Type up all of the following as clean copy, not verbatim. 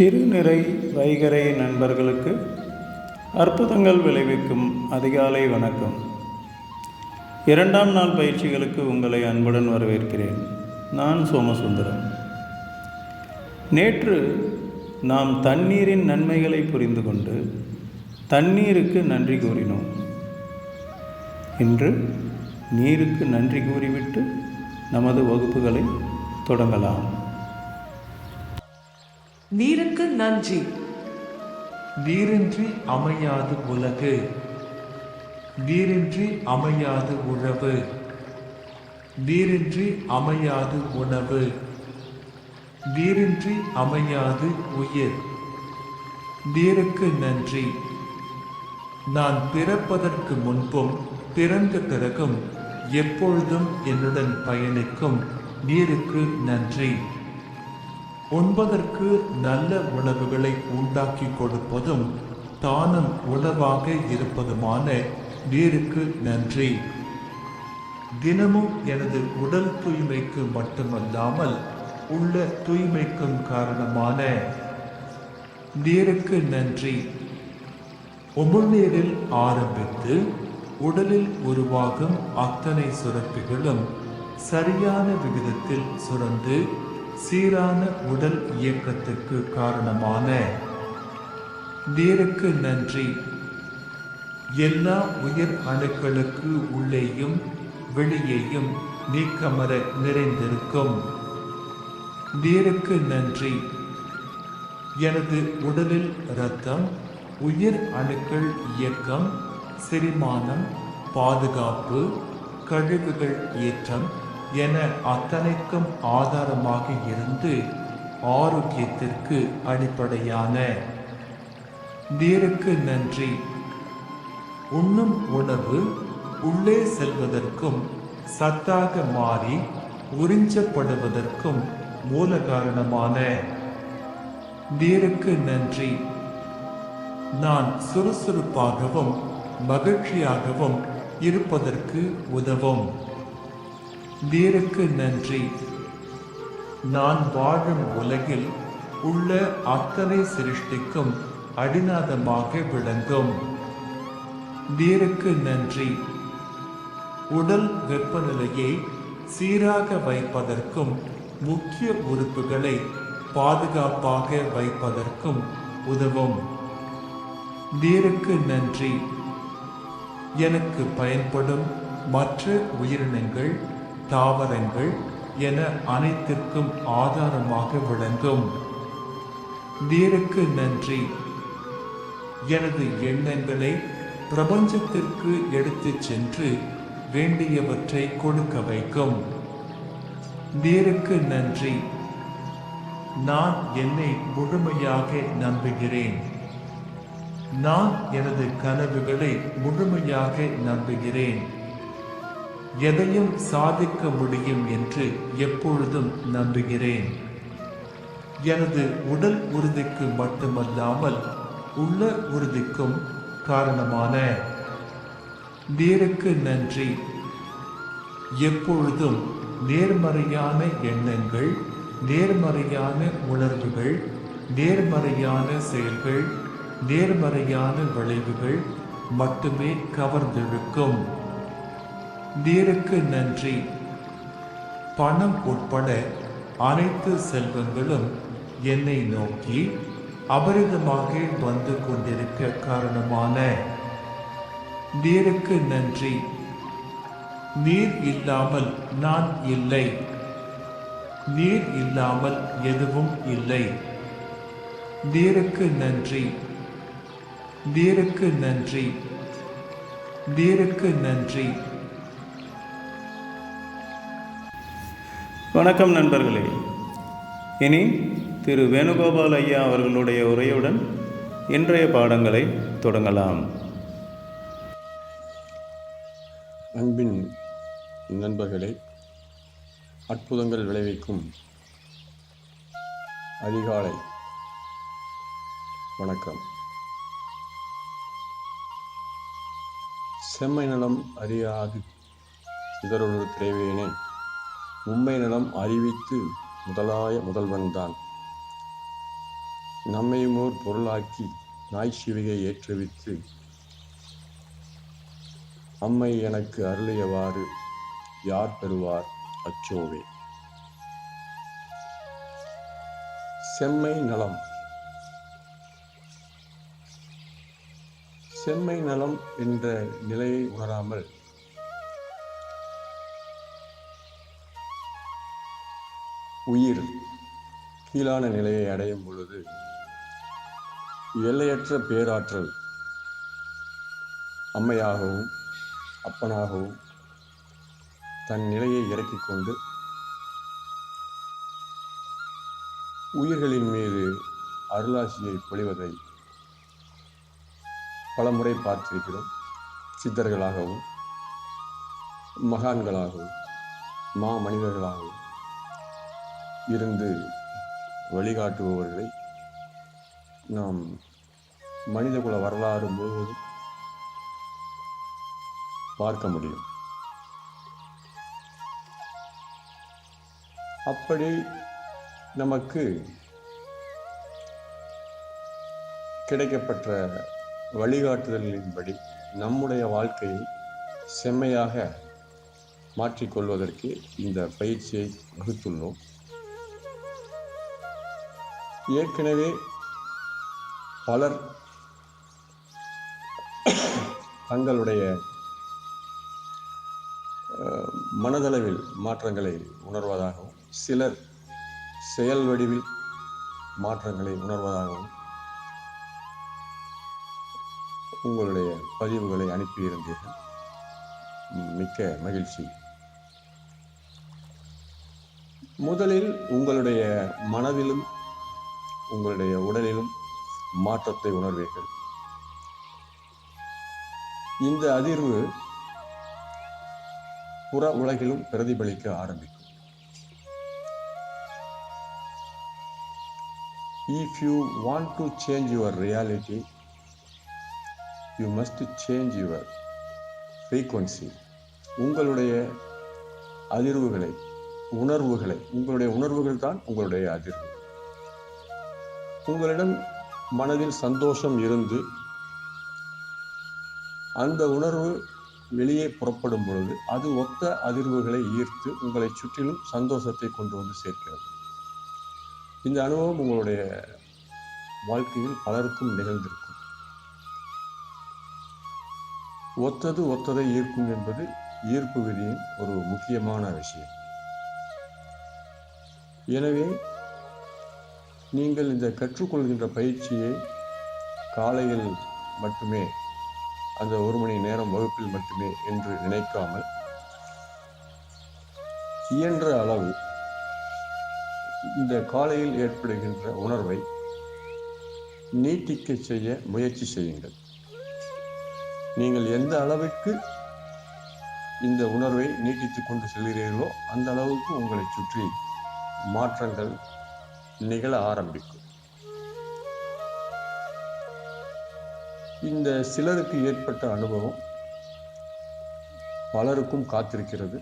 திருநிறை வைகறை நண்பர்களுக்கு அற்புதங்கள் விளைவிக்கும் அதிகாலை வணக்கம். 2ஆம் நாள் பயிற்சிகளுக்கு உங்களை அன்புடன் வரவேற்கிறேன். நான் சோமசுந்தரம். நேற்று நாம் தண்ணீரின் நன்மைகளை புரிந்து கொண்டு தண்ணீருக்கு நன்றி கூறினோம். இன்று நீருக்கு நன்றி கூறிவிட்டு நமது வகுப்புகளை தொடங்கலாம். நீருக்கு நன்றி. நீரின்றி அமையாது உலகு, நீரின்றி அமையாது உழவு, நீரின்றி அமையாது உணவு, நீரின்றி அமையாது உயிர். நீருக்கு நன்றி. நான் பிறப்பதற்கு முன்பும் பிறந்த பிறகும் எப்பொழுதும் என்னுடன் பயணிக்கும் நீருக்கு நன்றி. உண்பதற்கு நல்ல உணவுகளை உண்டாக்கி கொடுப்பதும் தானும் உணவாக இருப்பதுமான நீருக்கு நன்றி. தினமும் எனது உடல் தூய்மைக்கு மட்டுமல்லாமல் உள்ள தூய்மைக்கும் காரணமான நீருக்கு நன்றி. உமிழ்நீரில் ஆரம்பித்து உடலில் உருவாகும் அத்தனை சுரப்பிகளும் சரியான விகிதத்தில் சுரந்து சீரான உடல் இயக்கத்துக்கு காரணமான நீருக்கு நன்றி. எல்லா உயிர் அணுக்களுக்கு உள்ளேயும் வெளியேயும் நீக்கமர நிறைந்திருக்கும் நீருக்கு நன்றி. எனது உடலில் இரத்தம், உயிர் அணுக்கள் இயக்கம், செரிமானம், பாதுகாப்பு, கழிவுகள் ஏற்றம் என அத்தனைக்கும் ஆதாரமாக இருந்து ஆரோக்கியத்திற்கு அடிப்படையான நீருக்கு நன்றி. உண்ணும் உணவு உள்ளே செல்வதற்கும் சத்தாக மாறி உறிஞ்சப்படுவதற்கும் மூல காரணமான நீருக்கு நன்றி. நான் சுறுசுறுப்பாகவும் மகிழ்ச்சியாகவும் இருப்பதற்கு உதவும் நீருக்கு நன்றி. நான் வாழும் உலகில் உள்ள அத்தனை சிருஷ்டிக்கும் அடிநாதமாக விளங்கும் நீருக்கு நன்றி. உடல் வெப்பநிலையை சீராக வைப்பதற்கும் முக்கிய உறுப்புகளை பாதுகாப்பாக வைப்பதற்கும் உதவும் நீருக்கு நன்றி. எனக்கு பயன்படும் மற்ற உயிரினங்கள், தாவரங்கள் என அனைத்திற்கும் ஆதாரமாக விளங்கும் நீருக்கு நன்றி. எனது எண்ணங்களை பிரபஞ்சத்திற்கு எடுத்துச் சென்று வேண்டியவற்றை கொடுக்க வைக்கும் நீருக்கு நன்றி. நான் என்னை முழுமையாக நம்புகிறேன். நான் எனது கனவுகளை முழுமையாக நம்புகிறேன். எதையும் சாதிக்க முடியும் என்று எப்பொழுதும் நம்புகிறேன். எனது உடல் உறுதிக்கு மட்டுமல்லாமல் உள்ள உறுதிக்கும் காரணமான நீருக்கு நன்றி. எப்பொழுதும் நேர்மறையான எண்ணங்கள், நேர்மறையான உணர்வுகள், நேர்மறையான செயல்கள், நேர்மறையான விளைவுகள் மட்டுமே கவர்ந்திழுக்கும் நீருக்கு நன்றி. பணம் உட்பட அனைத்து செல்வங்களும் என்னை நோக்கி அபரிதமாக வந்து கொண்டிருக்க காரணமான நீருக்கு நன்றி. நீர் இல்லாமல் நான் இல்லை. நீர் இல்லாமல் எதுவும் இல்லை நீருக்கு நன்றி. நீருக்கு நன்றி. நீருக்கு நன்றி. வணக்கம் நண்பர்களே. இனி திரு வேணுகோபால் ஐயா அவர்களுடைய உரையுடன் இன்றைய பாடங்களை தொடங்கலாம். அன்பின் நண்பர்களே, அற்புதங்கள் விளைவிக்கும் அதிகாலை வணக்கம். செம்மை நலம் அறியாது சிதறொரு திரைவேனே, உண்மை நலம் அறிவித்து முதலாய முதல்வன்தான். நம்மையும் ஓர் பொருளாக்கி நாய் சிவிகை ஏற்றுவித்து அம்மை எனக்கு அருளியவாறு யார் பெறுவார் அச்சோவே. செம்மை நலம். செம்மை நலம் என்ற நிலையை உணராமல் உயிர் கீழான நிலையை அடையும் பொழுது எல்லையற்ற பேராற்றல் அம்மையாகவும் அப்பனாகவும் தன் நிலையை இறக்கிக் கொண்டு உயிர்களின் மீது அருளாசியை பொழிவதை பல முறை பார்த்திருக்கிறோம். சித்தர்களாகவும் மகான்களாகவும் மனிதர்களாகவும் இருந்து வழிகாட்டுபவர்களை நாம் மனிதகுல வரலாறு முழுவதும் பார்க்க முடியும். அப்படி நமக்கு கிடைக்கப்பட்ட வழிகாட்டுதலின்படி நம்முடைய வாழ்க்கையை செம்மையாக மாற்றிக்கொள்வதற்கு இந்த பயிற்சியை வகுத்துள்ளோம். ஏற்கனவே பலர் தங்களுடைய மனதளவில் மாற்றங்களை உணர்வதாகவும் சிலர் செயல் வடிவில் மாற்றங்களை உணர்வதாகவும் உங்களுடைய பதிவுகளை அனுப்பியிருந்தீர்கள். மிக்க மகிழ்ச்சி. முதலில் உங்களுடைய மனதிலும் உங்களுடைய உடலிலும் மாற்றத்தை உணர்வீர்கள். இந்த அதிர்வு புற உலகிலும் பிரதிபலிக்க ஆரம்பிக்கும். If you want to change your reality, you must change your frequency. உங்களுடைய அதிர்வுகளை, உணர்வுகளை, உங்களுடைய உணர்வுகள் தான் உங்களுடைய அதிர்வு. உங்களிடம் மனதில் சந்தோஷம் இருந்து அந்த உணர்வு வெளியே புறப்படும் பொழுது அது ஒத்த அதிர்வுகளை ஈர்த்து உங்களை சுற்றிலும் சந்தோஷத்தை கொண்டு வந்து சேர்க்கிறது. இந்த அனுபவம் உங்களுடைய வாழ்க்கையில் பலருக்கும் நிகழ்ந்திருக்கும். ஒத்தது ஒத்ததை ஈர்க்கும் என்பது ஈர்ப்பு விதியின் ஒரு முக்கியமான விஷயம். எனவே நீங்கள் இந்த கற்றுக்கொள்கின்ற பயிற்சியை காலையில் மட்டுமே, அந்த 1 மணி நேரம் வகுப்பில் மட்டுமே என்று நினைக்காமல் இயன்ற அளவு இந்த காலையில் ஏற்படுகின்ற உணர்வை நீட்டிக்க செய்ய முயற்சி செய்யுங்கள். நீங்கள் எந்த அளவிற்கு இந்த உணர்வை நீட்டித்துக் கொண்டு செல்கிறீர்களோ அந்த அளவுக்கு உங்களை சுற்றி மாற்றங்கள் நிகழ ஆரம்பிக்கும். இந்த சிலருக்கு ஏற்பட்ட அனுபவம் பலருக்கும் காத்திருக்கிறது.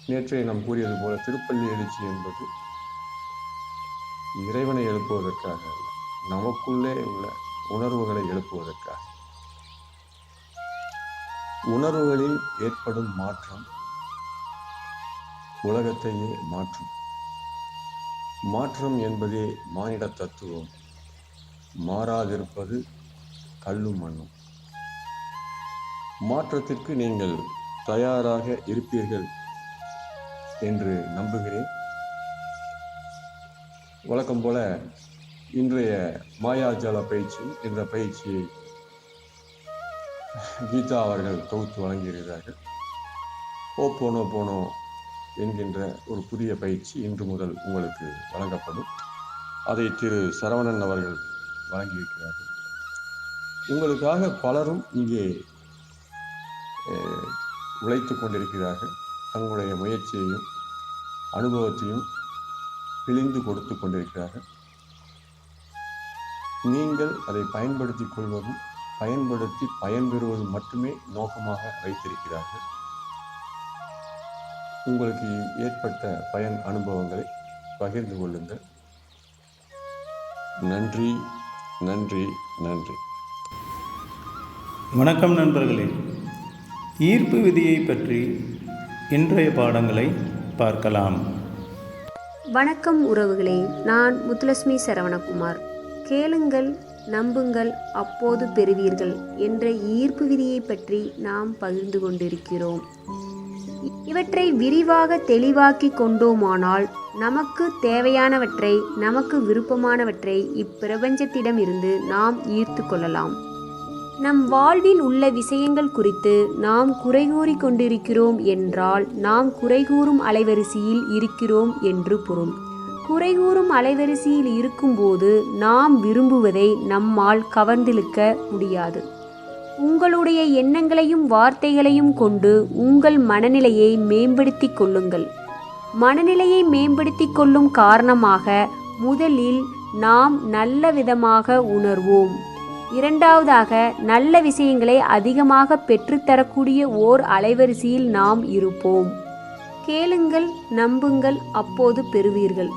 நேற்றைய நாம் கூறியது போல திருப்பள்ளி எழுச்சி என்பது இறைவனை எழுப்புவதற்காக அல்ல, நமக்குள்ளே உள்ள உணர்வுகளை எழுப்புவதற்காக. உணர்வுகளில் ஏற்படும் மாற்றம் உலகத்தையே மாற்றும். மாற்றம் என்பதே மானிட தத்துவம். மாறாதிருப்பது கல்லும் மண்ணும். மாற்றத்திற்கு நீங்கள் தயாராக இருப்பீர்கள் என்று நம்புகிறேன். வழக்கம் போல இன்றைய மாயாஜால பயிற்சி என்ற பயிற்சியை கீதா அவர்கள் தொகுத்து வழங்கியிருக்கிறார்கள். ஓப்போனோ என்கின்ற ஒரு புதிய பயிற்சி இன்று முதல் உங்களுக்கு வழங்கப்படும். அதை திரு சரவணன் அவர்கள் வழங்கியிருக்கிறார்கள். உங்களுக்காக பலரும் இங்கே உழைத்து கொண்டிருக்கிறார்கள். தங்களுடைய முயற்சியையும் அனுபவத்தையும் பிழிந்து கொடுத்து கொண்டிருக்கிறார்கள். நீங்கள் அதை பயன்படுத்திக் கொள்வதும் பயன்படுத்தி பயன்பெறுவதும் மட்டுமே நோக்கமாக வைத்திருக்கிறார்கள். உங்களுக்கு ஏற்பட்ட பயன் அனுபவங்களை பகிர்ந்து கொள்ளுங்கள். நன்றி, நன்றி, நன்றி. வணக்கம் நண்பர்களே. ஈர்ப்பு விதியை பற்றி இன்றைய பாடங்களை பார்க்கலாம். வணக்கம் உறவுகளே, நான் முத்துலட்சுமி சரவணகுமார். கேளுங்கள், நம்புங்கள், அப்போது பெறுவீர்கள் என்ற ஈர்ப்பு விதியை பற்றி நாம் பகிர்ந்து கொண்டிருக்கிறோம். இவற்றை விரிவாக தெளிவாக்கி கொண்டோமானால் நமக்கு தேவையானவற்றை, நமக்கு விருப்பமானவற்றை இப்பிரபஞ்சத்திடம் இருந்து நாம் ஈர்த்து கொள்ளலாம். நம் வாழ்வில் உள்ள விஷயங்கள் குறித்து நாம் குறை கூறி கொண்டிருக்கிறோம் என்றால் நாம் குறைகூறும் அலைவரிசையில் இருக்கிறோம் என்று பொருள். குறைகூறும் அலைவரிசையில் இருக்கும்போது நாம் விரும்புவதை நம்மால் கவர்ந்திழுக்க முடியாது. உங்களுடைய எண்ணங்களையும் வார்த்தைகளையும் கொண்டு உங்கள் மனநிலையை மேம்படுத்தி கொள்ளுங்கள். மனநிலையை மேம்படுத்தி கொள்ளும் காரணமாக முதலில் நாம் நல்ல விதமாக உணர்வோம். இரண்டாவதாக, நல்ல விஷயங்களை அதிகமாக பெற்றுத்தரக்கூடிய ஓர் அலைவரிசையில் நாம் இருப்போம். கேளுங்கள், நம்புங்கள், அப்போது பெறுவீர்கள்.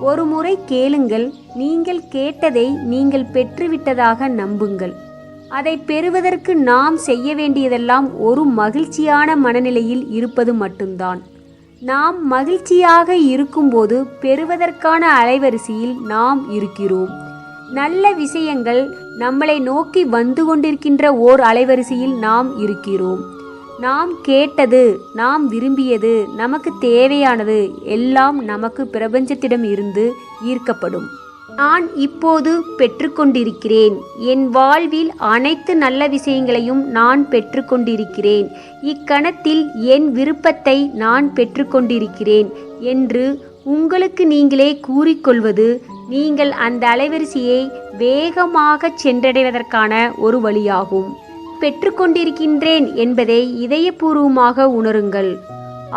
ஒரு முறை கேளுங்கள், நீங்கள் கேட்டதை நீங்கள் பெற்றுவிட்டதாக நம்புங்கள். அதை பெறுவதற்கு நாம் செய்ய வேண்டியதெல்லாம் ஒரு மகிழ்ச்சியான மனநிலையில் இருப்பது மட்டும்தான். நாம் மகிழ்ச்சியாக இருக்கும்போது பெறுவதற்கான அலைவரிசையில் நாம் இருக்கிறோம். நல்ல விஷயங்கள் நம்மளை நோக்கி வந்து கொண்டிருக்கின்ற ஓர் அலைவரிசையில் நாம் இருக்கிறோம். நாம் கேட்டது, நாம் விரும்பியது, நமக்கு தேவையானது எல்லாம் நமக்கு பிரபஞ்சத்திடம் இருந்து ஈர்க்கப்படும். நான் இப்போது பெற்றுக்கொண்டிருக்கிறேன். என் வாழ்வில் அனைத்து நல்ல விஷயங்களையும் நான் பெற்றுக்கொண்டிருக்கிறேன். இக்கணத்தில் என் விருப்பத்தை நான் பெற்றுக்கொண்டிருக்கிறேன் என்று உங்களுக்கு நீங்களே கூறிக்கொள்வது நீங்கள் அந்த அலைவரிசையை வேகமாக சென்றடைவதற்கான ஒரு வழியாகும். பெற்றுக்கொண்டிருக்கின்றேன் என்பதை இதயபூர்வமாக உணருங்கள்.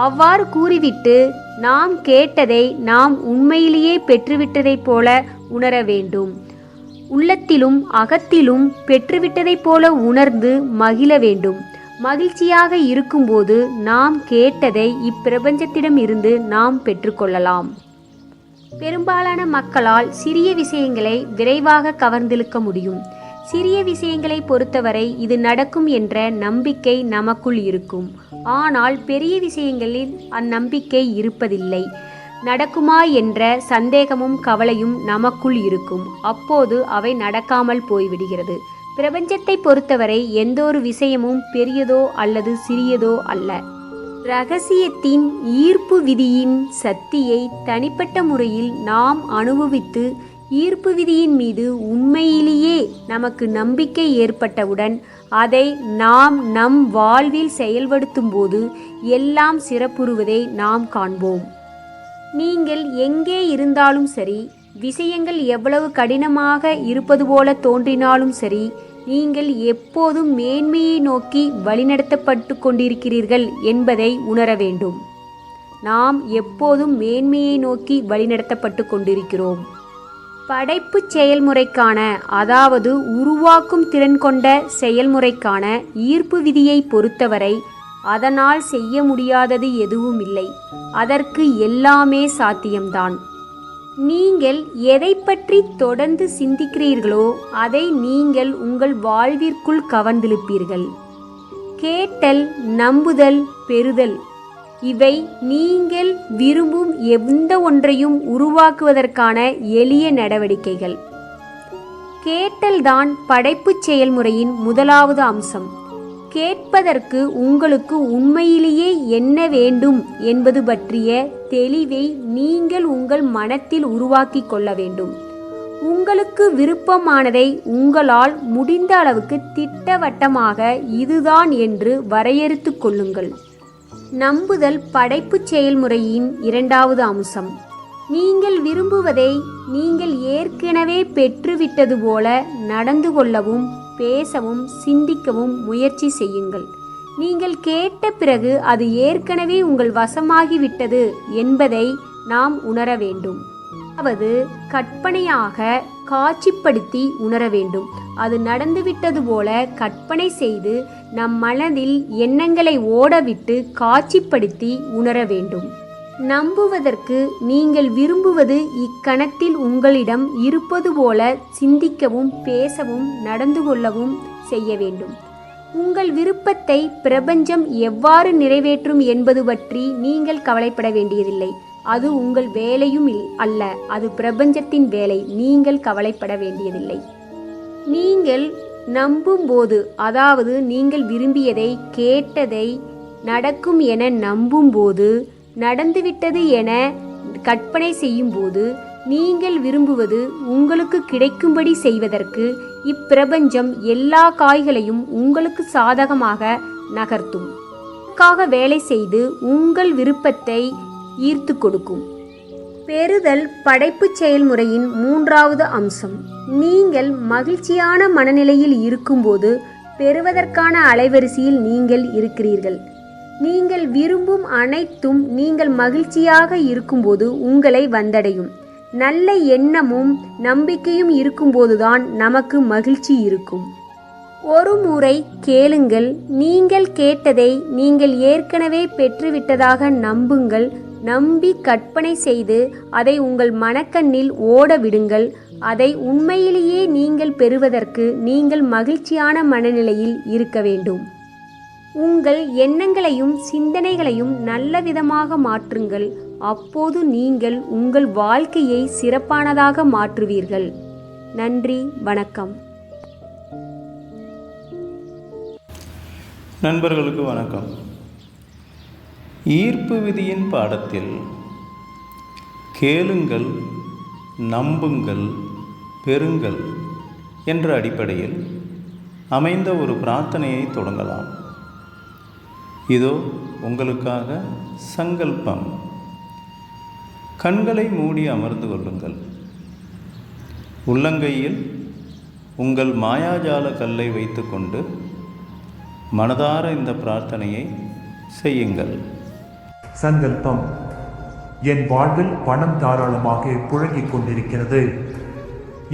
அவ்வாறு கூறிவிட்டு நாம் கேட்டதை நாம் உண்மையிலேயே பெற்றுவிட்டதைப் போல உணர வேண்டும். உள்ளத்திலும் அகத்திலும் பெற்றுவிட்டதைப் போல உணர்ந்து மகிழ வேண்டும். மகிழ்ச்சியாக இருக்கும்போது நாம் கேட்டதை இப்பிரபஞ்சத்திடம் இருந்து நாம் பெற்றுக்கொள்ளலாம். பெரும்பாலான மக்களால் சிறிய விஷயங்களை விரைவாக கவர்ந்திழுக்க முடியும். சிறிய விஷயங்களை பொறுத்தவரை இது நடக்கும் என்ற நம்பிக்கை நமக்குள் இருக்கும். ஆனால் பெரிய விஷயங்களில் அந்நம்பிக்கை இருப்பதில்லை. நடக்குமா என்ற சந்தேகமும் கவலையும் நமக்குள் இருக்கும். அப்போது அவை நடக்காமல் போய்விடுகிறது. பிரபஞ்சத்தை பொறுத்தவரை எந்த ஒரு விஷயமும் பெரியதோ அல்லது சிறியதோ அல்ல. இரகசியத்தின் ஈர்ப்பு விதியின் சக்தியை தனிப்பட்ட முறையில் நாம் அனுபவித்து ஈர்ப்பு விதியின் மீது உண்மையிலேயே நமக்கு நம்பிக்கை ஏற்பட்டவுடன் அதை நாம் நம் வாழ்வில் செயல்படுத்தும் போது எல்லாம் சிறப்புறுவதை நாம் காண்போம். நீங்கள் எங்கே இருந்தாலும் சரி, விஷயங்கள் எவ்வளவு கடினமாக இருப்பது போல தோன்றினாலும் சரி, நீங்கள் எப்போதும் மேன்மையை நோக்கி வழிநடத்தப்பட்டு கொண்டிருக்கிறீர்கள் என்பதை உணர வேண்டும். நாம் எப்போதும் மேன்மையை நோக்கி வழிநடத்தப்பட்டு கொண்டிருக்கிறோம். படைப்பு செயல்முறைக்கான, அதாவது உருவாக்கும் திறன் கொண்ட செயல்முறைக்கான ஈர்ப்பு விதியை பொறுத்தவரை அதனால் செய்ய முடியாதது எதுவும் இல்லை. அதற்கு எல்லாமே சாத்தியம்தான். நீங்கள் எதை பற்றி தொடர்ந்து சிந்திக்கிறீர்களோ அதை நீங்கள் உங்கள் வாழ்விற்குள் கவர்ந்திழுப்பீர்கள். கேட்டல், நம்புதல், பெறுதல் இவை நீங்கள் விரும்பும் எந்த ஒன்றையும் உருவாக்குவதற்கான எளிய நடவடிக்கைகள். கேட்டல்தான் படைப்பு செயல்முறையின் முதலாவது அம்சம். கேட்பதற்கு உங்களுக்கு உண்மையிலேயே என்ன வேண்டும் என்பது பற்றிய தெளிவை நீங்கள் உங்கள் மனத்தில் உருவாக்கி கொள்ள வேண்டும். உங்களுக்கு விருப்பமானதை உங்களால் முடிந்த அளவுக்கு திட்டவட்டமாக இதுதான் என்று வரையறுத்து கொள்ளுங்கள். நம்புதல் படைப்பு செயல்முறையின் இரண்டாவது அம்சம். நீங்கள் விரும்புவதை நீங்கள் ஏற்கனவே பெற்றுவிட்டது போல நடந்து கொள்ளவும், பேசவும், சிந்திக்கவும் முயற்சி செய்யுங்கள். நீங்கள் கேட்ட பிறகு அது ஏற்கனவே உங்கள் வசமாகிவிட்டது என்பதை நாம் உணர வேண்டும். அதாவது கற்பனையாக காட்சிப்படுத்தி உணர வேண்டும். அது நடந்துவிட்டது போல கற்பனை செய்து நம் மனதில் எண்ணங்களை ஓடவிட்டு காட்சிப்படுத்தி உணர வேண்டும். நம்புவதற்கு நீங்கள் விரும்புவது இக்கணத்தில் உங்களிடம் இருப்பது போல சிந்திக்கவும் பேசவும் நடந்து கொள்ளவும் செய்ய வேண்டும். உங்கள் விருப்பத்தை பிரபஞ்சம் எவ்வாறு நிறைவேற்றும் என்பது பற்றி நீங்கள் கவலைப்பட வேண்டியதில்லை. அது உங்கள் வேலையும் அல்ல, அது பிரபஞ்சத்தின் வேலை. நீங்கள் கவலைப்பட வேண்டியதில்லை. நீங்கள் நம்பும்போது, அதாவது நீங்கள் விரும்பியதை கேட்டதை நடக்கும் என நம்பும்போது, நடந்துவிட்டது என கற்பனை செய்யும்போது, நீங்கள் விரும்புவது உங்களுக்கு கிடைக்கும்படி செய்வதற்கு இப்பிரபஞ்சம் எல்லா காய்களையும் உங்களுக்கு சாதகமாக நகர்த்தும். அதற்காக வேலை செய்து உங்கள் விருப்பத்தை ஈர்த்து கொடுக்கும். பெறுதல் படைப்பு செயல்முறையின் 3வது அம்சம். நீங்கள் மகிழ்ச்சியான மனநிலையில் இருக்கும்போது பெறுவதற்கான அலைவரிசையில் நீங்கள் இருக்கிறீர்கள். நீங்கள் விரும்பும் அனைத்தும் நீங்கள் மகிழ்ச்சியாக இருக்கும்போது உங்களை வந்தடையும். நல்ல எண்ணமும் நம்பிக்கையும் இருக்கும்போதுதான் நமக்கு மகிழ்ச்சி இருக்கும். ஒரு முறை கேளுங்கள். நீங்கள் கேட்டதை நீங்கள் ஏற்கனவே பெற்றுவிட்டதாக நம்புங்கள். நம்பி கற்பனை செய்து அதை உங்கள் மனக்கண்ணில் ஓட விடுங்கள். அதை உண்மையிலேயே நீங்கள் பெறுவதற்கு நீங்கள் மகிழ்ச்சியான மனநிலையில் இருக்க வேண்டும். உங்கள் எண்ணங்களையும் சிந்தனைகளையும் நல்ல விதமாக மாற்றுங்கள். அப்போது நீங்கள் உங்கள் வாழ்க்கையை சிறப்பானதாக மாற்றுவீர்கள். நன்றி, வணக்கம். நண்பர்களுக்கு வணக்கம். ஈர்ப்பு விதியின் பாடத்தில் கேளுங்கள், நம்புங்கள், பெறுங்கள் என்ற அடிப்படையில் அமைந்த ஒரு பிரார்த்தனையை தொடங்கலாம். இதோ உங்களுக்காக சங்கல்பம். கண்களை மூடி அமர்ந்து கொள்ளுங்கள். உள்ளங்கையில் உங்கள் மாயாஜால கல்லை வைத்துக்கொண்டு மனதார இந்த பிரார்த்தனையை செய்யுங்கள். சங்கல்பம். என் வாழ்வில் பணம் தாராளமாக புழங்கிக் கொண்டிருக்கிறது.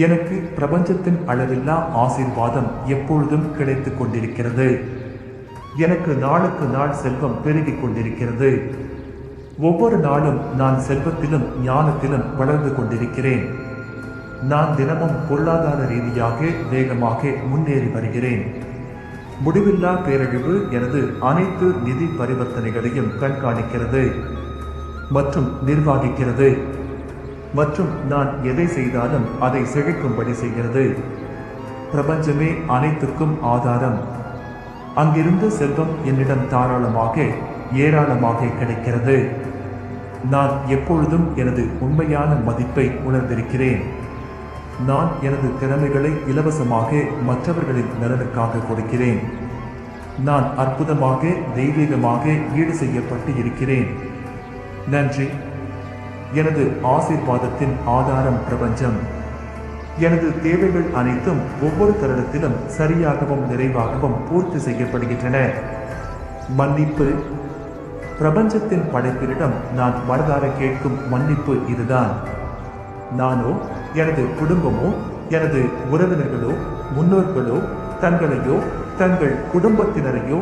எனக்கு பிரபஞ்சத்தின் அளவில்லா ஆசீர்வாதம் எப்பொழுதும் கிடைத்துக் கொண்டிருக்கிறது. எனக்கு நாளுக்கு நாள் செல்வம் பெருகிக் கொண்டிருக்கிறது. ஒவ்வொரு நாளும் நான் செல்வத்திலும் ஞானத்திலும் வளர்ந்து கொண்டிருக்கிறேன். நான் தினமும் பொருளாதார ரீதியாக வேகமாக முன்னேறி வருகிறேன். முடிவில்லா பேரழிவு எனது அனைத்து நிதி பரிவர்த்தனைகளையும் கண்காணிக்கிறது மற்றும் நிர்வகிக்கிறது. மற்றும் நான் எதை செய்தாலும் அதை செழிக்கும்படி செய்கிறது. பிரபஞ்சமே அனைத்துக்கும் ஆதாரம். அங்கிருந்து செல்வம் என்னிடம் தாராளமாக ஏராளமாக கிடைக்கிறது. நான் எப்பொழுதும் எனது உண்மையான மதிப்பை உணர்ந்திருக்கிறேன். நான் எனது திறமைகளை இலவசமாக மற்றவர்களின் நலனுக்காக கொடுக்கிறேன். நான் அற்புதமாக தெய்வீகமாக ஈடு செய்யப்பட்டு இருக்கிறேன். நன்றி. எனது ஆசீர்வாதத்தின் ஆதாரம் பிரபஞ்சம். எனது தேவைகள் அனைத்தும் ஒவ்வொரு தருணத்திலும் சரியாகவும் நிறைவாகவும் பூர்த்தி செய்யப்படுகின்றன. மன்னிப்பு. பிரபஞ்சத்தின் படைப்பினிடம் நான் மனதார கேட்கும் மன்னிப்பு இதுதான். நானோ எனது குடும்பமோ எனது உறவினர்களோ முன்னோர்களோ தங்களையோ தங்கள் குடும்பத்தினரையோ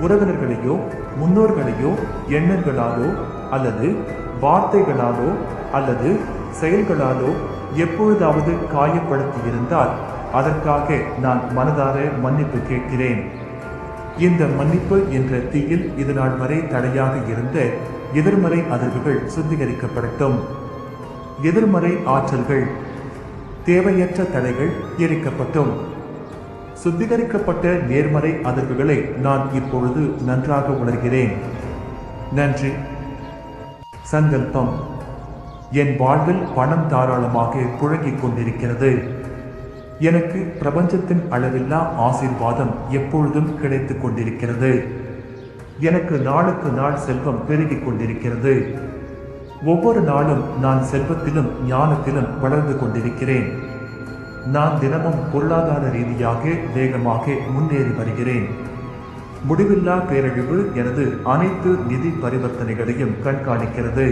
உறவினர்களையோ முன்னோர்களையோ எண்ணங்களாலோ அல்லது வார்த்தைகளாலோ அல்லது செயல்களாலோ எப்பொழுதாவது காயப்படுத்தியிருந்தால் அதற்காக நான் மனதார மன்னிப்பு கேட்கிறேன். இந்த மன்னிப்பு என்ற தீயில் இதுநாள் வரை தடையாக இருந்த எதிர்மறை அதிர்வுகள் சுத்திகரிக்கப்படட்டும். எதிர்மறை ஆற்றல்கள், தேவையற்ற தடைகள் எரிக்கப்பட்டும். சுத்திகரிக்கப்பட்ட நேர்மறை அதிர்வுகளை நான் இப்பொழுது நன்றாக உணர்கிறேன். நன்றி. சங்கல்பம். என் வாழ்வில் பணம் தாராளமாக புழங்கிக் கொண்டிருக்கிறது. எனக்கு பிரபஞ்சத்தின் அளவில்லா ஆசீர்வாதம் எப்பொழுதும் கிடைத்துக் கொண்டிருக்கிறது. எனக்கு நாளுக்கு நாள் செல்வம் பெருகிக் கொண்டிருக்கிறது. ஒவ்வொரு நாளும் நான் செல்வத்திலும் ஞானத்திலும் வளர்ந்து கொண்டிருக்கிறேன். நான் தினமும் பொருளாதார ரீதியாக வேகமாக முன்னேறி வருகிறேன். முடிவில்லா பேரழிவு எனது அனைத்து நிதி பரிவர்த்தனைகளையும் கண்காணிக்கிறது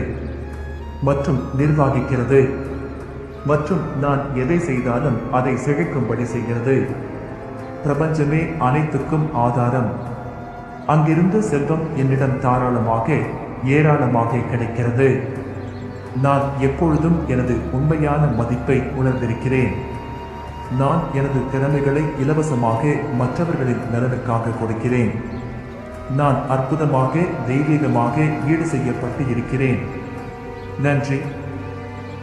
மற்றும் நிர்வகிக்கிறது. மற்றும் நான் எதை செய்தாலும் அதை செழிக்கும்படி செய்கிறது. பிரபஞ்சமே அனைத்துக்கும் ஆதாரம். அங்கிருந்து செல்வம் என்னிடம் தாராளமாக ஏராளமாக கிடைக்கிறது. நான் எப்பொழுதும் எனது உண்மையான மதிப்பை உணர்ந்திருக்கிறேன். நான் எனது திறமைகளை இலவசமாக மற்றவர்களின் நலனுக்காக கொடுக்கிறேன். நான் அற்புதமாக தெய்வீகமாக ஈடு செய்யப்பட்டு இருக்கிறேன். நன்றி.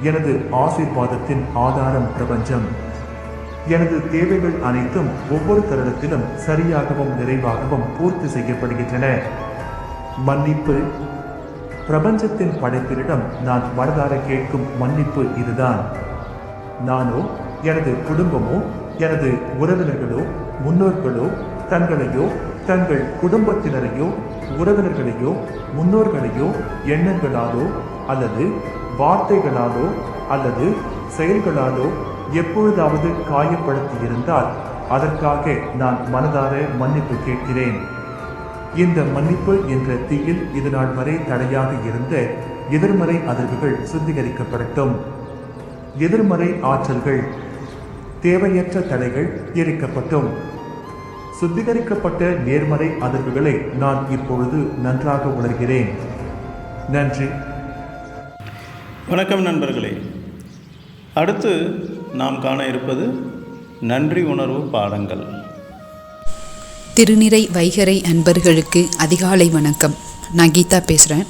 எனது ஆசீர்வாதத்தின் ஆதாரம் பிரபஞ்சம். எனது தேவைகள் அனைத்தும் ஒவ்வொரு தருணத்திலும் சரியாகவும் நிறைவாகவும் பூர்த்தி செய்யப்படுகின்றன. மன்னிப்பு. பிரபஞ்சத்தின் படைப்பினிடம் நான் மனதார கேட்கும் மன்னிப்பு இதுதான். நானோ எனது குடும்பமோ எனது உறவினர்களோ முன்னோர்களோ தங்களையோ தங்கள் குடும்பத்தினரையோ உறவினர்களையோ முன்னோர்களையோ எண்ணங்களாலோ அல்லது வார்த்தைகளாலோ அல்லது செயல்களாலோ எப்பொழுதாவது காயப்படுத்தியிருந்தால் அதற்காக நான் மனதார மன்னிப்பு கேட்கிறேன். இந்த மன்னிப்பு என்ற தீயில் இதுநாள் வரை தடையாக இருந்த எதிர்மறை அதிர்வுகள் சுத்திகரிக்கப்படட்டும். எதிர்மறை ஆற்றல்கள் தேவையற்ற தடைகள் எரிக்கப்பட்டும். சுத்திகரிக்கப்பட்ட நேர்மறை அதிர்வுகளை நான் இப்பொழுது நன்றாக உணர்கிறேன். நன்றி. வணக்கம் நண்பர்களே. அடுத்து நாம் காண இருப்பது நன்றி உணர்வு பாடங்கள். திருநிறை வைகறை அன்பர்களுக்கு அதிகாலை வணக்கம். நான் கீதா பேசுகிறேன்.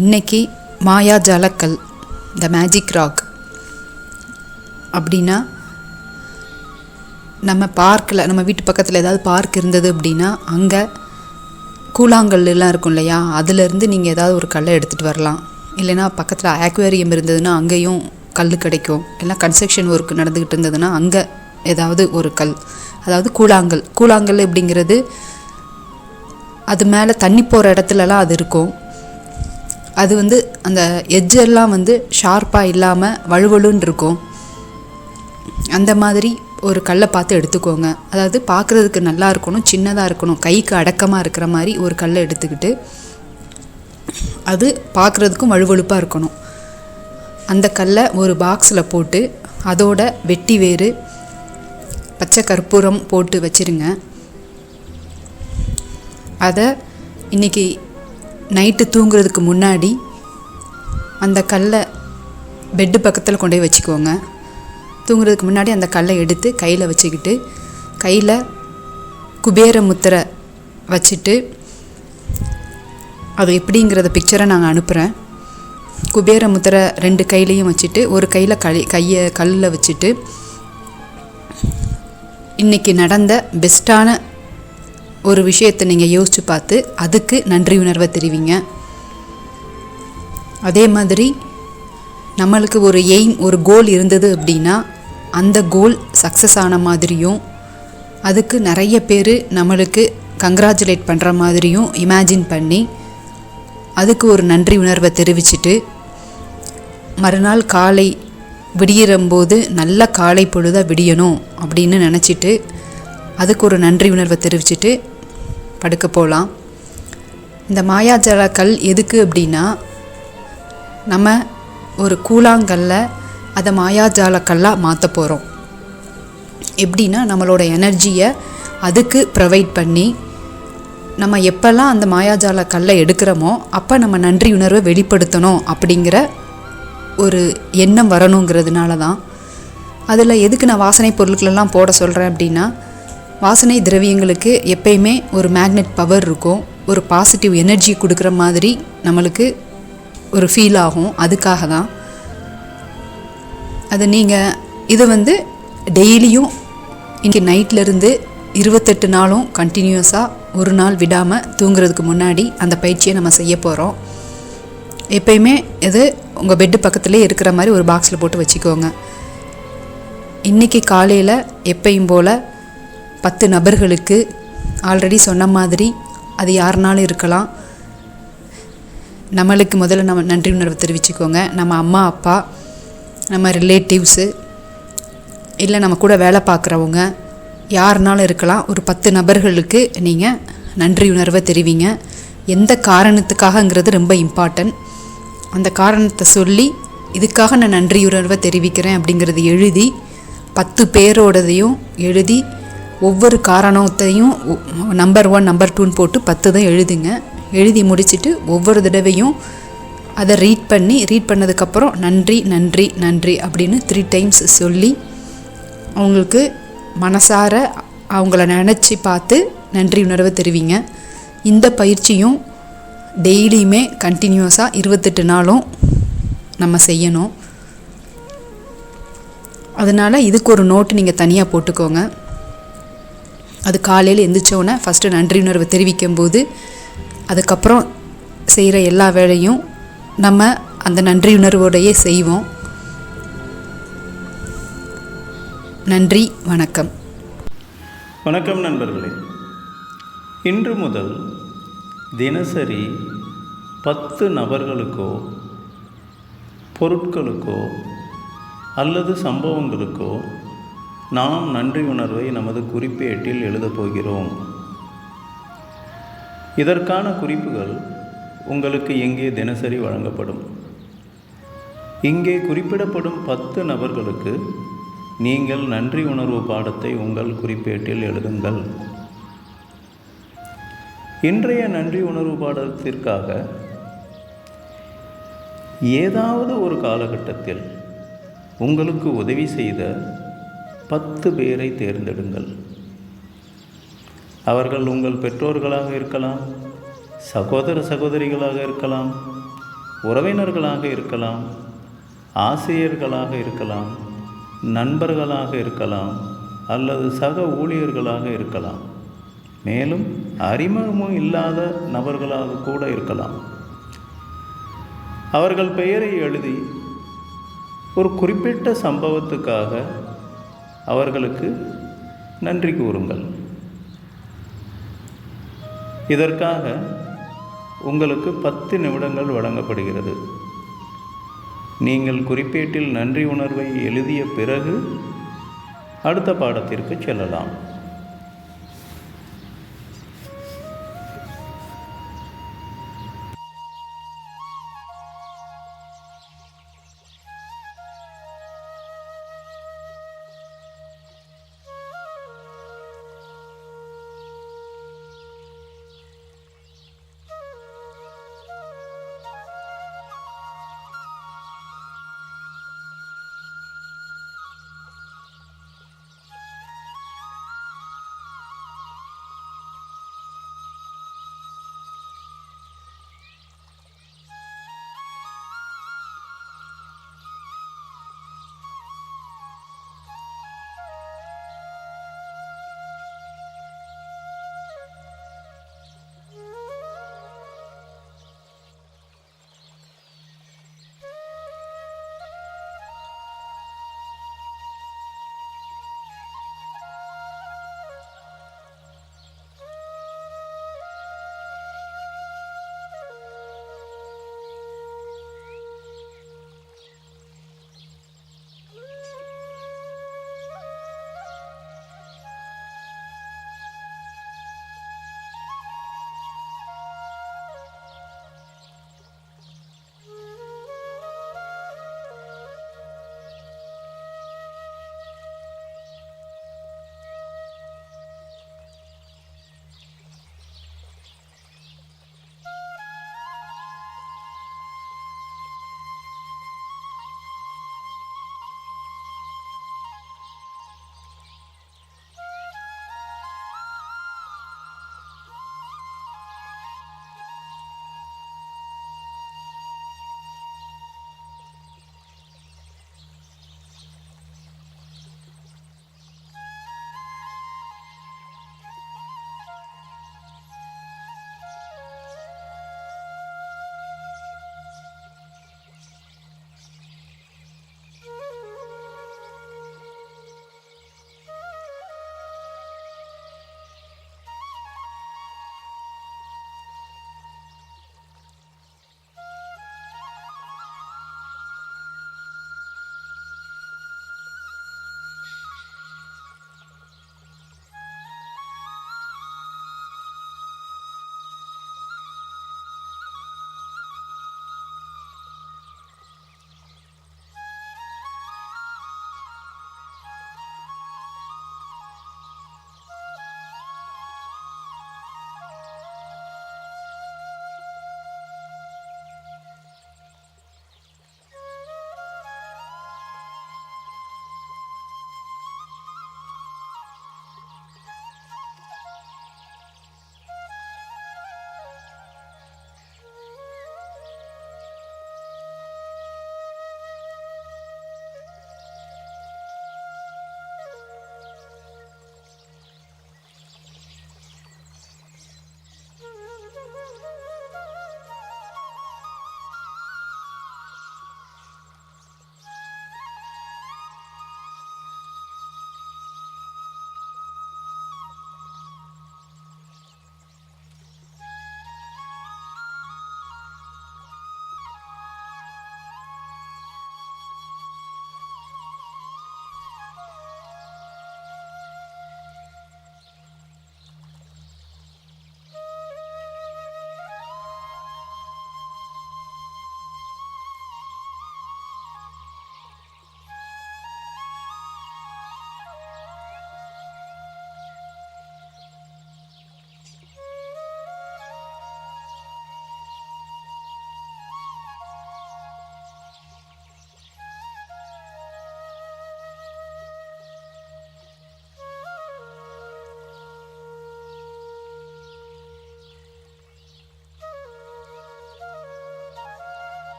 இன்றைக்கி மாயாஜாலக்கல், த மேஜிக் ராக் அப்படின்னா, நம்ம பார்க்கில், நம்ம வீட்டு பக்கத்தில் ஏதாவது பார்க் இருந்தது அப்படின்னா அங்கே கூழாங்கல்லாம் இருக்கும் இல்லையா, அதிலேருந்து நீங்கள் ஏதாவது ஒரு கல்லை எடுத்துகிட்டு வரலாம். இல்லைனா பக்கத்தில் ஆக்வேரியம் இருந்ததுன்னா அங்கேயும் கல் கிடைக்கும். இல்லைனா கன்ஸ்ட்ரக்ஷன் ஒர்க் நடந்துக்கிட்டு இருந்ததுன்னா அங்கே ஏதாவது ஒரு கல், அதாவது கூழாங்கல் அப்படிங்கிறது அது மேலே தண்ணி போகிற இடத்துலலாம் அது இருக்கும். அது அந்த எட்ஜெல்லாம் ஷார்ப்பாக இல்லாமல் வழுவழுன்னு இருக்கும். அந்த மாதிரி ஒரு கல்லை பார்த்து எடுத்துக்கோங்க. அதாவது பார்க்குறதுக்கு நல்லா இருக்கணும், சின்னதாக இருக்கணும், கைக்கு அடக்கமாக இருக்கிற மாதிரி ஒரு கல்லை எடுத்துக்கிட்டு அது பார்க்குறதுக்கும் வழுவழுப்பாக இருக்கணும். அந்த கல்லை ஒரு பாக்ஸில் போட்டு அதோட வெட்டி வேறு பச்சை கற்பூரம் போட்டு வச்சுருங்க. அதை இன்றைக்கி நைட்டு தூங்குறதுக்கு முன்னாடி அந்த கல்லை பெட்டு பக்கத்தில் கொண்டு போய் வச்சுக்கோங்க. தூங்குறதுக்கு முன்னாடி அந்த கல்லை எடுத்து கையில் வச்சுக்கிட்டு கையில் குபேர முத்திரை வச்சுட்டு, அது எப்படிங்கிறத பிக்சரை நாங்கள் அனுப்புகிறேன். குபேர முத்திரை 2 கையிலையும் வச்சுட்டு ஒரு கையில் கையை கல்லில் வச்சுட்டு இன்றைக்கி நடந்த பெஸ்ட்டான ஒரு விஷயத்தை நீங்கள் யோசித்து பார்த்து அதுக்கு நன்றி உணர்வை தெரிவிங்க. அதே மாதிரி நம்மளுக்கு ஒரு எய்ம், ஒரு கோல் இருந்தது அப்படின்னா அந்த கோல் சக்ஸஸ் ஆன மாதிரியும் அதுக்கு நிறைய பேர் நம்மளுக்கு கங்க்ராச்சுலேட் பண்ணுற மாதிரியும் இமேஜின் பண்ணி அதுக்கு ஒரு நன்றி உணர்வை தெரிவிச்சுட்டு, மறுநாள் காலை விடியிறம்போது நல்ல காலை பொழுதாக விடியணும் அப்படின்னு நினச்சிட்டு அதுக்கு ஒரு நன்றி உணர்வை தெரிவிச்சுட்டு படுக்க போகலாம். இந்த மாயாஜால கல் எதுக்கு அப்படின்னா, நம்ம ஒரு கூழாங்கல்ல அதை மாயாஜால கல்லாக மாற்ற போகிறோம். எப்படின்னா, நம்மளோட எனர்ஜியை அதுக்கு ப்ரொவைட் பண்ணி நம்ம எப்போல்லாம் அந்த மாயாஜால கல்லை எடுக்கிறோமோ அப்போ நம்ம நன்றி உணர்வை வெளிப்படுத்தணும் அப்படிங்கிற ஒரு எண்ணம் வரணுங்கிறதுனால தான். அதில் எதுக்கு நான் வாசனை பொருட்களெல்லாம் போட சொல்கிறேன் அப்படின்னா, வாசனை திரவியங்களுக்கு எப்பயுமே ஒரு மேக்னெட் பவர் இருக்கும், ஒரு பாசிட்டிவ் எனர்ஜி கொடுக்குற மாதிரி நம்மளுக்கு ஒரு ஃபீல் ஆகும். அதுக்காக தான் அது. நீங்கள் இது டெய்லியும் இன்றைக்கி நைட்லேருந்து 28 நாளும் கண்டினியூஸாக ஒரு நாள் விடாமல் தூங்குறதுக்கு முன்னாடி அந்த பயிற்சியை நம்ம செய்ய போகிறோம். எப்பயுமே இது உங்கள் பெட்டு பக்கத்துலேயே இருக்கிற மாதிரி ஒரு பாக்ஸில் போட்டு வச்சுக்கோங்க. இன்றைக்கி காலையில் எப்பயும் போல் 10 நபர்களுக்கு, ஆல்ரெடி சொன்ன மாதிரி அது யாருனாலும் இருக்கலாம், நம்மளுக்கு முதல்ல நம்ம நன்றி உணர்வை தெரிவிச்சுக்கோங்க. நம்ம அம்மா அப்பா, நம்ம ரிலேட்டிவ்ஸு, இல்லை நம்ம கூட வேலை பார்க்குறவங்க, யாருனாலும் இருக்கலாம். ஒரு 10 நபர்களுக்கு நீங்கள் நன்றி உணர்வை தெரிவிங்க. எந்த காரணத்துக்காகங்கிறது ரொம்ப இம்பார்ட்டன்ட். அந்த காரணத்தை சொல்லி இதுக்காக நான் நன்றி உணர்வை தெரிவிக்கிறேன் அப்படிங்கிறது எழுதி 10 பேரோடதையும் எழுதி ஒவ்வொரு காரணத்தையும் நம்பர் 1 நம்பர் 2ன்னு போட்டு 10 தான் எழுதுங்க. எழுதி முடிச்சுட்டு ஒவ்வொரு தடவையும் அதை ரீட் பண்ணதுக்கப்புறம் நன்றி நன்றி நன்றி அப்படின்னு 3 டைம்ஸ் சொல்லி அவங்களுக்கு மனசார அவங்கள நினச்சி பார்த்து நன்றி உணர்வை தெரிவிங்க. இந்த பயிற்சியும் டெய்லியுமே கண்டினியூஸாக 28 நாளும் நம்ம செய்யணும். அதனால் இதுக்கு ஒரு நோட்டு நீங்கள் தனியாக போட்டுக்கோங்க. அது காலையில் எழுந்திரிச்சோன்னே ஃபஸ்ட்டு நன்றி உணர்வை தெரிவிக்கும் போது அதுக்கப்புறம் செய்கிற எல்லா வேலையும் நம்ம அந்த நன்றி உணர்வோடையே செய்வோம். நன்றி, வணக்கம். வணக்கம் நண்பர்களே. இன்று முதல் தினசரி 10 நபர்களுக்கோ பொருட்களுக்கோ அல்லது சம்பவங்களுக்கோ நாம் நன்றி உணர்வை நமது குறிப்பேட்டில் எழுதப் போகிறோம். இதற்கான குறிப்புகள் உங்களுக்கு இங்கே தினசரி வழங்கப்படும். இங்கே குறிப்பிடப்படும் 10 நபர்களுக்கு நீங்கள் நன்றி உணர்வு பாடத்தை உங்கள் குறிப்பேட்டில் எழுதுங்கள். இன்றைய நன்றி உணர்வு பாடத்திற்காக ஏதாவது ஒரு காலகட்டத்தில் உங்களுக்கு உதவி செய்த 10 பேரை தேர்ந்தெடுங்கள். அவர்கள் உங்கள் பெற்றோர்களாக இருக்கலாம், சகோதர சகோதரிகளாக இருக்கலாம், உறவினர்களாக இருக்கலாம், ஆசிரியர்களாக இருக்கலாம், நண்பர்களாக இருக்கலாம், அல்லது சக ஊழியர்களாக இருக்கலாம், மேலும் அறிமுகமும் இல்லாத நபர்களாக கூட இருக்கலாம். அவர்கள் பெயரை எழுதி ஒரு குறிப்பிட்ட சம்பவத்துக்காக அவர்களுக்கு நன்றி கூறுங்கள். இதற்காக உங்களுக்கு 10 நிமிடங்கள் வழங்கப்படுகிறது. நீங்கள் குறிப்பேட்டில் நன்றி உணர்வை எழுதிய பிறகு அடுத்த பாடத்திற்கு செல்லலாம்.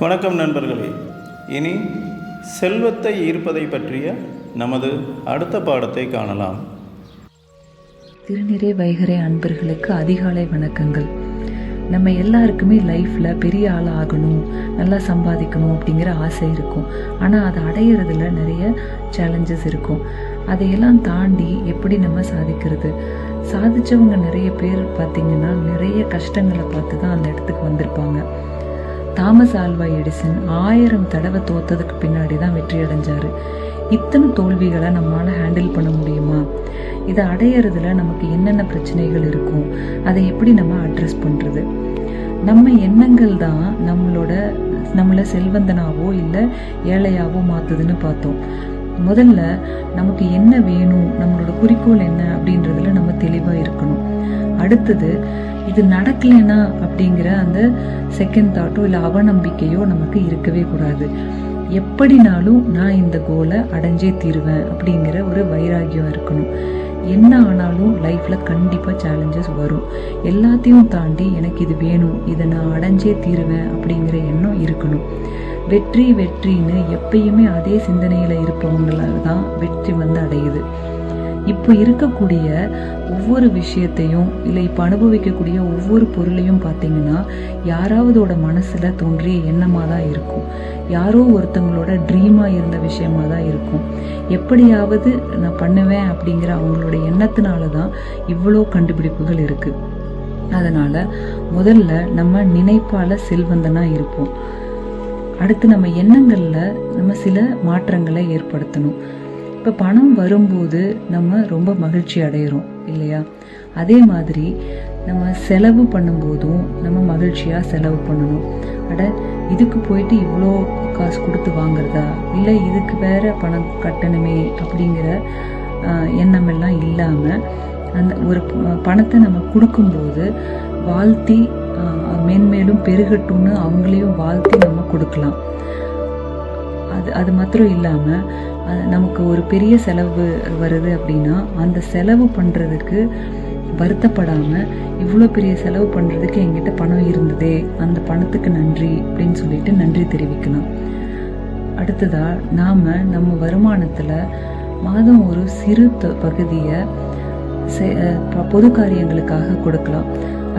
வணக்கம் நண்பர்களே. இனி செல்வத்தை ஈர்ப்பதை பற்றிய நமது அடுத்த பாடத்தை காணலாம். திருநிறை வைகறை அன்பர்களுக்கு அதிகாலை வணக்கங்கள். நம்ம எல்லாருக்குமே லைஃப்பில் பெரிய ஆள் ஆகணும், நல்லா சம்பாதிக்கணும் அப்படிங்கிற ஆசை இருக்கும். ஆனால் அதை அடையிறதுல நிறைய சேலஞ்சஸ் இருக்கும். அதையெல்லாம் தாண்டி எப்படி நம்ம சாதிக்கிறது? சாதித்தவங்க நிறைய பேர் பார்த்திங்கன்னா நிறைய கஷ்டங்களை பார்த்து தான் அந்த இடத்துக்கு வந்திருப்பாங்க. தாமஸ் ஆல்வா எடிசன் 1000 தடவை தோத்ததுக்கு பின்னாடி தான் வெற்றி அடைஞ்சார். இத்தனை தோல்விகளை நம்மளால் ஹேண்டில் பண்ண முடியுமா? இதை அடையிறதுல நமக்கு என்னென்ன பிரச்சனைகள் இருக்கும், அதை எப்படி நம்ம அட்ரஸ் பண்ணுறது? நம்ம எண்ணங்கள் தான் நம்மளை செல்வந்தனாவோ இல்லை ஏழையாவோ மாற்றுதுன்னு பார்த்தோம். முதல்ல நமக்கு என்ன வேணும், நம்மளோட குறிக்கோள் என்ன அப்படின்றதுல நம்ம தெளிவாக இருக்கணும். அடுத்தது இது நடக்கலைன்னா அப்படிங்கிற அந்த செகண்ட் தாட்டோ இல்லை அவநம்பிக்கையோ நமக்கு இருக்கவே கூடாது. எப்படினாலும் நான் இந்த கோலை அடைஞ்சே தீருவேன் அப்படிங்கிற ஒரு வைராகியம் இருக்கணும். என்ன ஆனாலும் லைஃப்பில் கண்டிப்பாக சேலஞ்சஸ் வரும். எல்லாத்தையும் தாண்டி எனக்கு இது வேணும், இதை நான் அடைஞ்சே தீருவேன் அப்படிங்கிற எண்ணம் இருக்கணும். வெற்றி வெற்றின்னு எப்பயுமே அதே சிந்தனையில் இருப்பவங்களால தான் வெற்றி அடையுது. இப்போ இருக்கக்கூடிய ஒவ்வொரு விஷயத்தையும் இல்லை இப்போ அனுபவிக்கக்கூடிய ஒவ்வொரு பொருளையும் பார்த்தீங்கன்னா யாராவதோட மனசில் தோன்றிய எண்ணமாக தான் இருக்கும். யாரோ ஒருத்தவங்களோட ட்ரீமாக இருந்த விஷயமாக தான் இருக்கும். எப்படியாவது நான் பண்ணுவேன் அப்படிங்கிற அவங்களோட எண்ணத்தினால தான் இவ்வளோ கண்டுபிடிப்புகள் இருக்குது. அதனால் முதல்ல நம்ம நினைப்பால் செல்வந்தனாக இருப்போம். அடுத்து நம்ம எண்ணங்களில் நம்ம சில மாற்றங்களை ஏற்படுத்தணும். இப்போ பணம் வரும்போது நம்ம ரொம்ப மகிழ்ச்சி அடைகிறோம் இல்லையா? அதே மாதிரி நம்ம செலவு பண்ணும்போதும் நம்ம மகிழ்ச்சியாக செலவு பண்ணணும். இதுக்கு போயிட்டு இவ்வளோ காசு கொடுத்து வாங்குறதா, இல்லை இதுக்கு வேற பணம் கட்டணுமே அப்படிங்கிற எண்ணமெல்லாம் இல்லாமல் அந்த ஒரு பணத்தை நம்ம கொடுக்கும்போது வாழ்த்தி மேன்மேலும் பெருகட்டும்னு அவங்களையும் வாழ்த்தி நம்ம கொடுக்கலாம். அது மாத்திரம் இல்லாமல் நமக்கு ஒரு பெரிய செலவு வருது அப்படின்னா அந்த செலவு பண்ணுறதுக்கு வருத்தப்படாமல் இவ்வளோ பெரிய செலவு பண்ணுறதுக்கு எங்கிட்ட பணம் இருந்ததே, அந்த பணத்துக்கு நன்றி அப்படின்னு சொல்லிட்டு நன்றி தெரிவிக்கலாம். அடுத்ததாக நாம் நம்ம வருமானத்தில் மாதம் ஒரு சிறு பகுதியை பொது காரியங்களுக்காக கொடுக்கலாம்.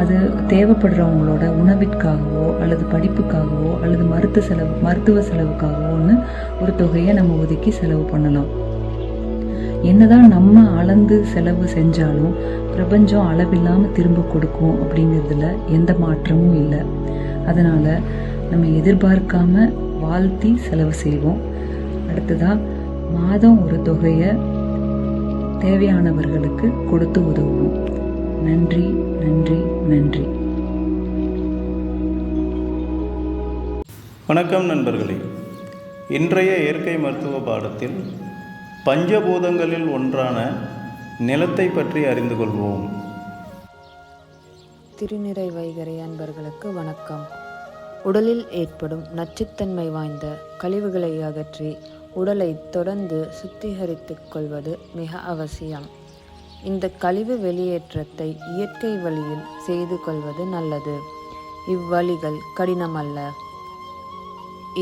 அது தேவைப்படுறவங்களோட உணவிற்காகவோ அல்லது படிப்புக்காகவோ அல்லது மருத்துவ செலவுக்காகவோன்னு ஒரு தொகையை நம்ம ஒதுக்கி செலவு பண்ணலாம். என்னதான் நம்ம அளந்து செலவு செஞ்சாலும் பிரபஞ்சம் அளவில்லாமல் திரும்ப கொடுக்கும் அப்படிங்கிறதுல எந்த மாற்றமும் இல்லை. அதனால நம்ம எதிர்பார்க்காம வாழ்த்தி செலவு செய்வோம். அடுத்ததா மாதம் ஒரு தொகையை தேவையானவர்களுக்கு கொடுத்து உதவுவோம். நன்றி நன்றி நன்றி. வணக்கம் நண்பர்களே. இன்றைய இயற்கை மருத்துவ பாடத்தில் பஞ்சபூதங்களில் ஒன்றான நிலத்தை பற்றி அறிந்து கொள்வோம். திருநிறை வைகறை அன்பர்களுக்கு வணக்கம். உடலில் ஏற்படும் நச்சுத்தன்மை வாய்ந்த கழிவுகளை அகற்றி உடலை தொடர்ந்து சுத்திகரித்துக் கொள்வது மிக அவசியம். இந்த கழிவு வெளியேற்றத்தை இயற்கை வழியில் செய்து கொள்வது நல்லது. இவ்வழிகள் கடினமல்ல.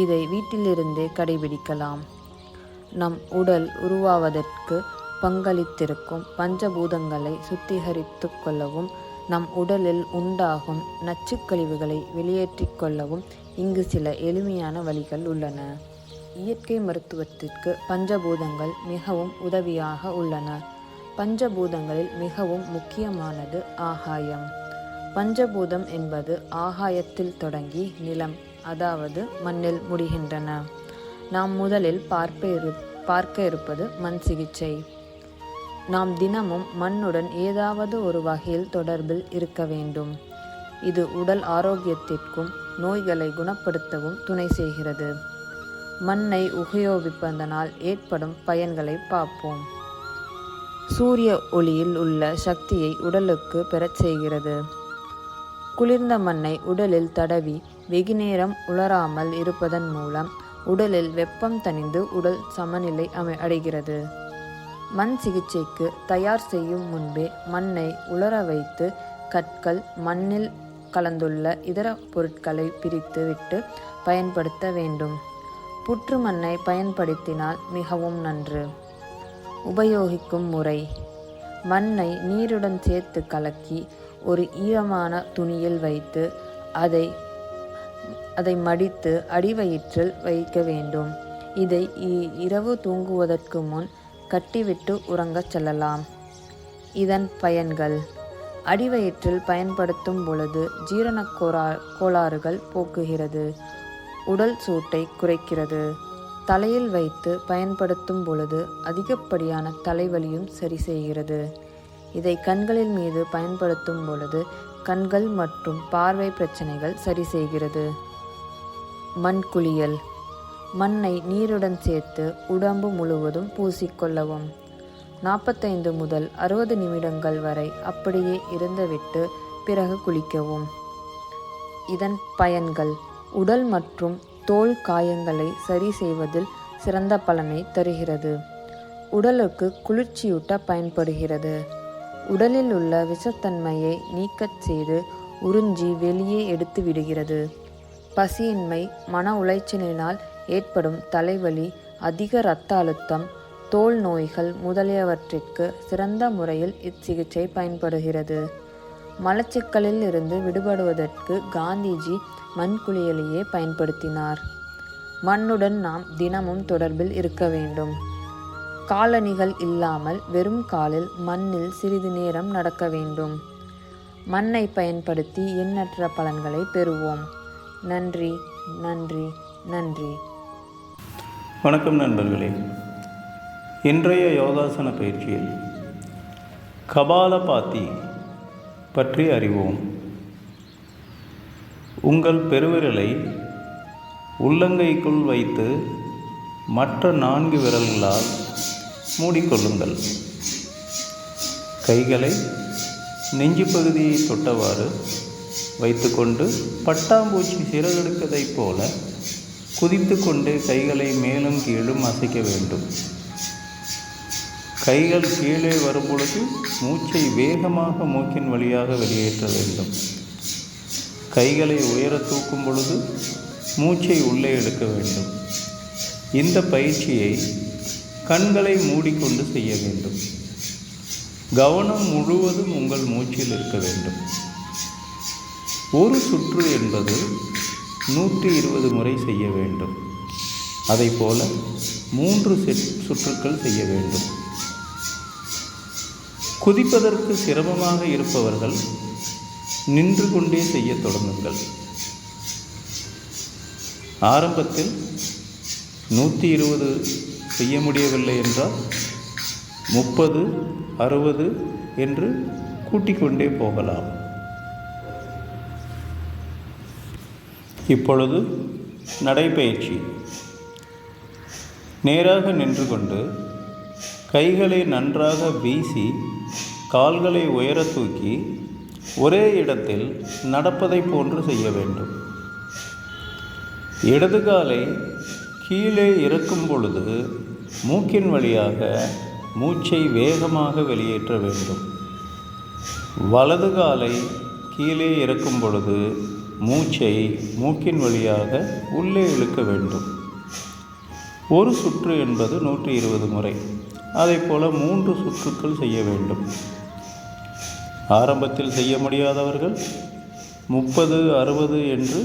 இதை வீட்டிலிருந்தே கடைபிடிக்கலாம். நம் உடல் உருவாவதற்கு பங்களித்திருக்கும் பஞ்சபூதங்களை சுத்திகரித்து கொள்ளவும் நம் உடலில் உண்டாகும் நச்சுக்கழிவுகளை வெளியேற்றிக் கொள்ளவும் இங்கு சில எளிமையான வழிகள் உள்ளன. இயற்கை மருத்துவத்திற்கு பஞ்சபூதங்கள் மிகவும் உதவியாக உள்ளன. பஞ்சபூதங்களில் மிகவும் முக்கியமானது ஆகாயம். பஞ்சபூதம் என்பது ஆகாயத்தில் தொடங்கி நிலம், அதாவது மண்ணில் முடிகின்றன. நாம் முதலில் பார்க்க இருப்பது மண் சிகிச்சை. நாம் தினமும் மண்ணுடன் ஏதாவது ஒரு வகையில் தொடர்பில் இருக்க வேண்டும். இது உடல் ஆரோக்கியத்திற்கும் நோய்களை குணப்படுத்தவும் துணை செய்கிறது. மண்ணை உபயோகிப்பதனால் ஏற்படும் பயன்களை பார்ப்போம். சூரிய ஒளியில் உள்ள சக்தியை உடலுக்கு பெறச் செய்கிறது. குளிர்ந்த மண்ணை உடலில் தடவி வெகுநேரம் உலராமல் இருப்பதன் மூலம் உடலில் வெப்பம் தணிந்து உடல் சமநிலை அடைகிறது. மண் சிகிச்சைக்கு தயார் செய்யும் முன்பே மண்ணை உலர வைத்து கற்கள் மண்ணில் கலந்துள்ள இதர பொருட்களை பிரித்து விட்டு பயன்படுத்த வேண்டும். புற்று மண்ணை பயன்படுத்தினால் மிகவும் நன்று. உபயோகிக்கும் முறை: மண்ணை நீருடன் சேர்த்து கலக்கி ஒரு ஈரமான துணியில் வைத்து அதை மடித்து அடிவயிற்றில் வைக்க வேண்டும். இதை இரவு தூங்குவதற்கு முன் கட்டிவிட்டு உறங்கச் செல்லலாம். இதன் பயன்கள்: அடிவயிற்றில் பயன்படுத்தும் பொழுது ஜீரண கோளாறுகள் போக்குகிறது. உடல் சூட்டை குறைக்கிறது. தலையில் வைத்து பயன்படுத்தும் பொழுது அதிகப்படியான தலைவலியும் சரி செய்கிறது. இதை கண்களின் மீது பயன்படுத்தும் பொழுது கண்கள் மற்றும் பார்வை பிரச்சனைகள் சரி செய்கிறது. மண் குளியல்: மண்ணை நீருடன் சேர்த்து உடம்பு முழுவதும் பூசிக்கொள்ளவும். 45 முதல் 60 நிமிடங்கள் வரை அப்படியே இருந்துவிட்டு பிறகு குளிக்கவும். இதன் பயன்கள்: உடல் மற்றும் தோல் காயங்களை சரி செய்வதில் சிறந்த பலனை தருகிறது. உடலுக்கு குளிர்ச்சியூட்ட பயன்படுகிறது. உடலில் உள்ள விஷத்தன்மையை நீக்கச் செய்து உறிஞ்சி வெளியே எடுத்து விடுகிறது. பசியின்மை, மன உளைச்சலினால் ஏற்படும் தலைவலி, அதிக இரத்த அழுத்தம், தோல் நோய்கள் முதலியவற்றிற்கு சிறந்த முறையில் இச்சிகிச்சை பயன்படுகிறது. மலச்சிக்கலில் இருந்து விடுபடுவதற்கு காந்திஜி மண்குளியலையே பயன்படுத்தினார். மண்ணுடன் நாம் தினமும் தொடர்பில் இருக்க வேண்டும். காலணிகள் இல்லாமல் வெறும் காலில் மண்ணில் சிறிது நேரம் நடக்க வேண்டும். மண்ணை பயன்படுத்தி எண்ணற்ற பலன்களை பெறுவோம். நன்றி, நன்றி, நன்றி. வணக்கம் நண்பர்களே. இன்றைய யோகாசன பயிற்சியில் கபாலபாதி பற்றி அறிவோம். உங்கள் பெருவிரலை உள்ளங்கைக்குள் வைத்து மற்ற 4 விரல்களால் மூடிக்கொள்ளுங்கள். கைகளை நெஞ்சு பகுதியை தொட்டவாறு வைத்துக்கொண்டு பட்டாம்பூச்சி சிறகெடுப்பதைப் போல குதித்து கொண்டே கைகளை மேலும் கீழும் அசைக்க வேண்டும். கைகள் கீழே வரும்பொழுது மூச்சை வேகமாக மூக்கின் வழியாக வெளியேற்ற வேண்டும். கைகளை உயர தூக்கும் பொழுது மூச்சை உள்ளே எடுக்க வேண்டும். இந்த பயிற்சியை கண்களை மூடிக்கொண்டு செய்ய வேண்டும். கவனம் முழுவதும் உங்கள் மூச்சில் இருக்க வேண்டும். ஒரு சுற்று என்பது 120 முறை செய்ய வேண்டும். அதைப்போல 3 சுற்றுக்கள் செய்ய வேண்டும். குதிப்பதற்கு சிரமமாக இருப்பவர்கள் நின்று கொண்டே செய்ய தொடங்குங்கள். ஆரம்பத்தில் 120 செய்ய முடியவில்லை என்றால் 30, 60 என்று கூட்டிக் கொண்டே போகலாம். இப்பொழுது நடைப்பயிற்சி. நேராக நின்று கொண்டு கைகளை நன்றாக வீசி கால்களை உயர தூக்கி ஒரே இடத்தில் நடப்பதை போன்று செய்ய வேண்டும். இடது காலை கீழே இறக்கும் பொழுது மூக்கின் வழியாக மூச்சை வேகமாக வெளியேற்ற வேண்டும். வலது காலை கீழே இறக்கும் பொழுது மூச்சை மூக்கின் வழியாக உள்ளே இழுக்க வேண்டும். ஒரு சுற்று என்பது 120 முறை. அதைப்போல 3 சுற்றுக்கள் செய்ய வேண்டும். ஆரம்பத்தில் செய்ய முடியாதவர்கள் 30, 60 என்று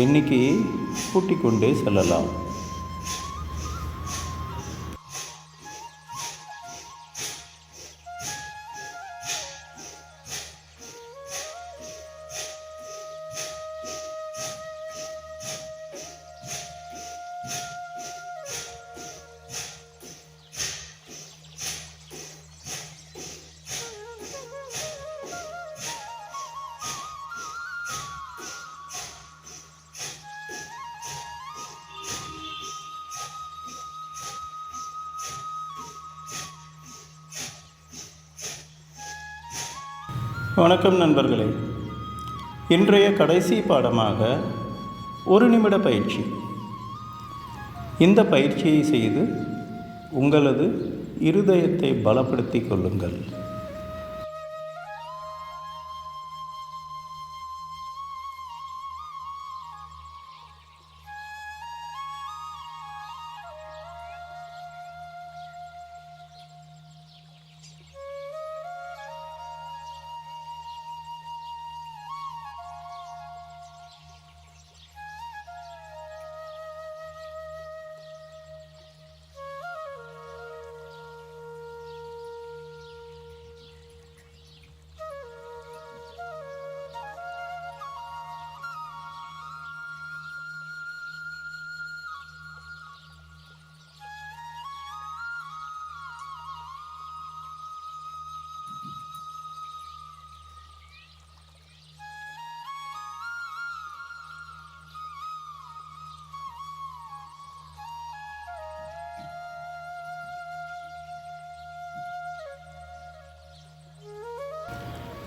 எண்ணிக்கையை கூட்டிக் கொண்டே செல்லலாம். வணக்கம் நண்பர்களே. இன்றைய கடைசி பாடமாக 1 நிமிட பயிற்சி. இந்த பயிற்சியை செய்து உங்களது இருதயத்தை பலப்படுத்திக் கொள்ளுங்கள்.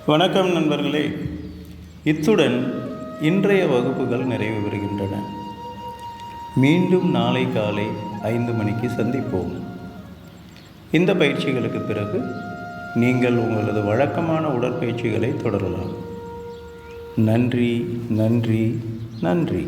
வணக்கம் நண்பர்களே, இத்துடன் இன்றைய வகுப்புகள் நிறைவு பெறுகின்றன. மீண்டும் நாளை காலை 5 மணிக்கு சந்திப்போம். இந்த பயிற்சிகளுக்கு பிறகு நீங்கள் உங்களது வழக்கமான உடற்பயிற்சிகளை தொடரலாம். நன்றி, நன்றி, நன்றி.